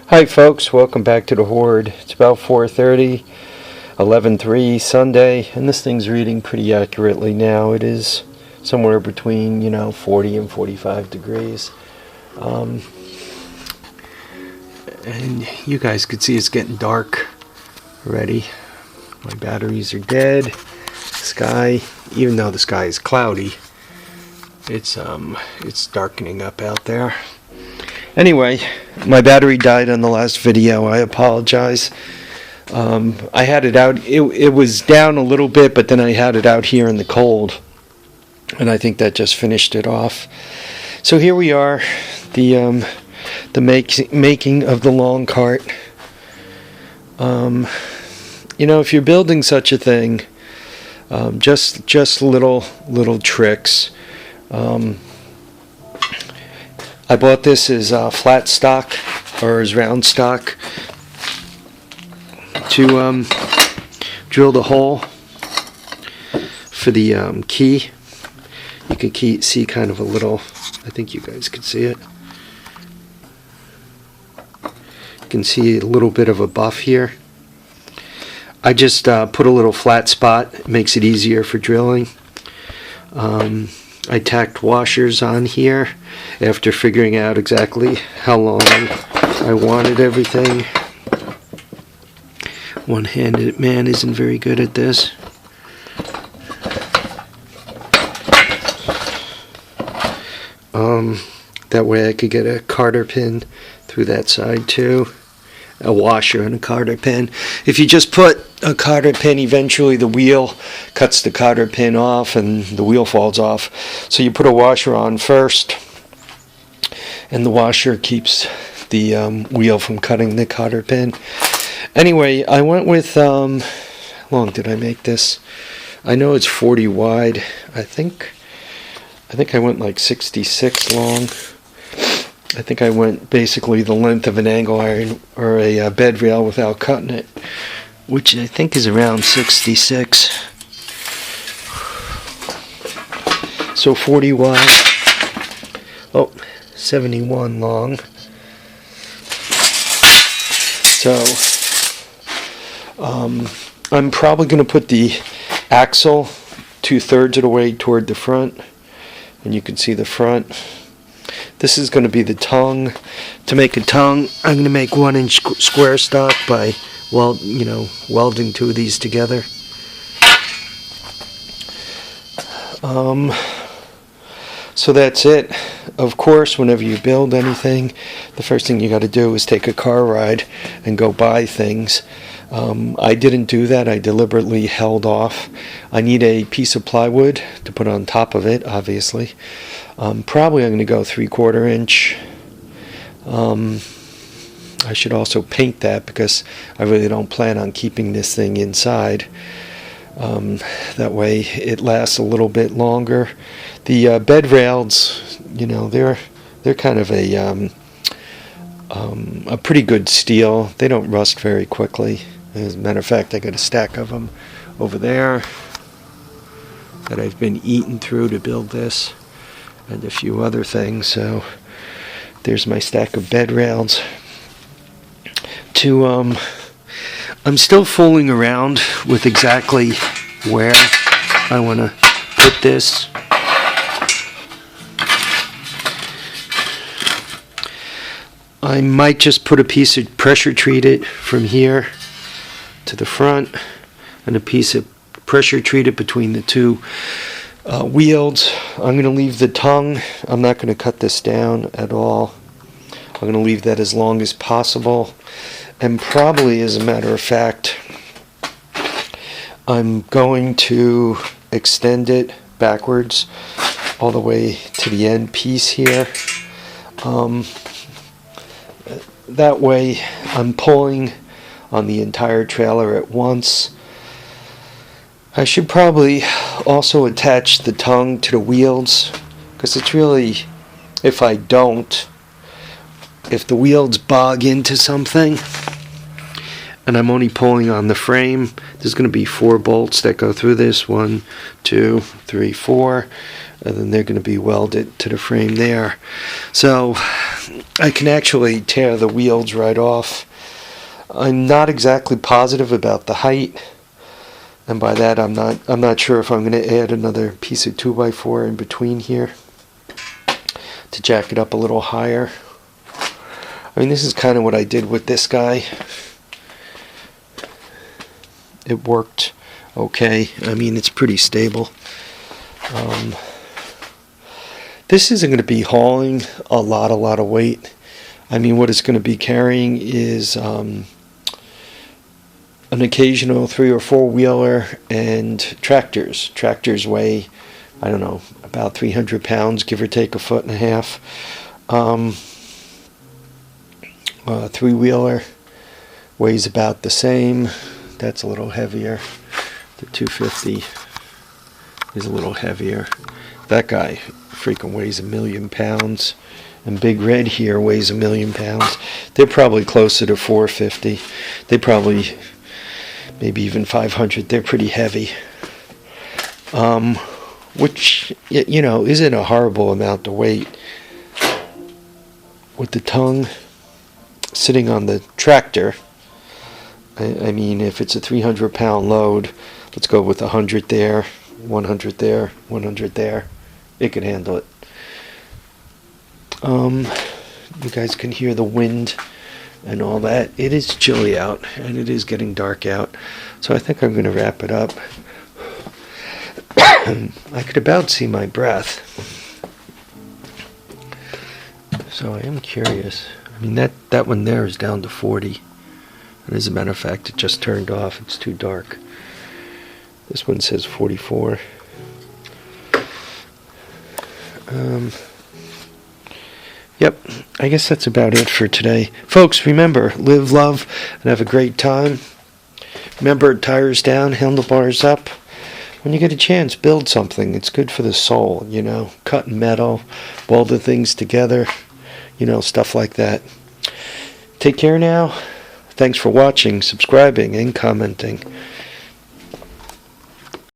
Hi folks, welcome back to the Horde. It's about 4:30, 11/3 Sunday, and this thing's reading pretty accurately now. It is somewhere between 40 and 45 degrees. And you guys could see it's getting dark already. My batteries are dead. Sky, even though the sky is cloudy, it's darkening up out there. Anyway, my battery died on the last video. I apologize. I had it out. It was down a little bit, but then I had it out here in the cold, and I think that just finished it off. So here we are, the making of the long cart. If you're building such a thing, just little tricks. I bought this as flat stock or as round stock to drill the hole for the key. You can see kind of a little, I think you guys can see it. You can see a little bit of a buff here. I just put a little flat spot. It makes it easier for drilling. I tacked washers on here after figuring out exactly how long I wanted everything. One-handed man isn't very good at this. That way I could get a cotter pin through that side too. A washer and a cotter pin. If you just put a cotter pin, eventually the wheel cuts the cotter pin off and the wheel falls off. So you put a washer on first, and the washer keeps the wheel from cutting the cotter pin. Anyway, I went with, how long did I make this? I know it's 40 wide. I think I went like 66 long. I think I went basically the length of an angle iron or a bed rail without cutting it, which I think is around 66. So 40 wide. Oh, 71 long. So I'm probably going to put the axle 2/3 of the way toward the front, and you can see the front. This is going to be the tongue. To make a tongue, I'm going to make 1-inch square stock by welding two of these together. So that's it. Of course, whenever you build anything, the first thing you got to do is take a car ride and go buy things. I didn't do that. I deliberately held off. I need a piece of plywood to put on top of it, obviously. Probably I'm going to go 3/4 inch. I should also paint that because I really don't plan on keeping this thing inside. That way it lasts a little bit longer. The bed rails, they're kind of a pretty good steel. They don't rust very quickly. As a matter of fact, I got a stack of them over there that I've been eating through to build this, and a few other things. So there's my stack of bed rails. I'm still fooling around with exactly where I want to put this. I might just put a piece of pressure treated from here to the front, and a piece of pressure treated between the two wheels. I'm going to leave the tongue. I'm not going to cut this down at all. I'm going to leave that as long as possible, and probably, as a matter of fact, I'm going to extend it backwards all the way to the end piece here. That way I'm pulling on the entire trailer at once. I should probably also attach the tongue to the wheels, because it's really, if the wheels bog into something and I'm only pulling on the frame, there's going to be 4 bolts that go through this. 1, 2, 3, 4, and then they're going to be welded to the frame there. So I can actually tear the wheels right off. I'm not exactly positive about the height, and by that I'm not sure if I'm going to add another piece of 2x4 in between here to jack it up a little higher. I mean, this is kind of what I did with this guy. It worked okay. I mean, it's pretty stable. This isn't going to be hauling a lot of weight. I mean, what it's going to be carrying is an occasional 3 or 4 wheeler and tractors. Tractors weigh, I don't know, about 300 pounds, give or take a foot and a half. 3-wheeler weighs about the same. That's a little heavier. The 250 is a little heavier. That guy freaking weighs 1,000,000 pounds. And Big Red here weighs 1,000,000 pounds. They're probably closer to 450. They probably, maybe even 500. They're pretty heavy. Which, you know, isn't a horrible amount of weight. With the tongue sitting on the tractor, I mean, if it's a 300-pound load, let's go with 100 there, 100 there, 100 there. It can handle it. You guys can hear the wind and all that. It is chilly out, and it is getting dark out. So I think I'm going to wrap it up. I could about see my breath. So I am curious. I mean, that one there is down to 40. And as a matter of fact, it just turned off. It's too dark. This one says 44. Yep, I guess that's about it for today. Folks, remember, live, love, and have a great time. Remember, tires down, handlebars up. When you get a chance, build something. It's good for the soul, you know. Cutting metal, welding things together, you know, stuff like that. Take care now. Thanks for watching, subscribing, and commenting.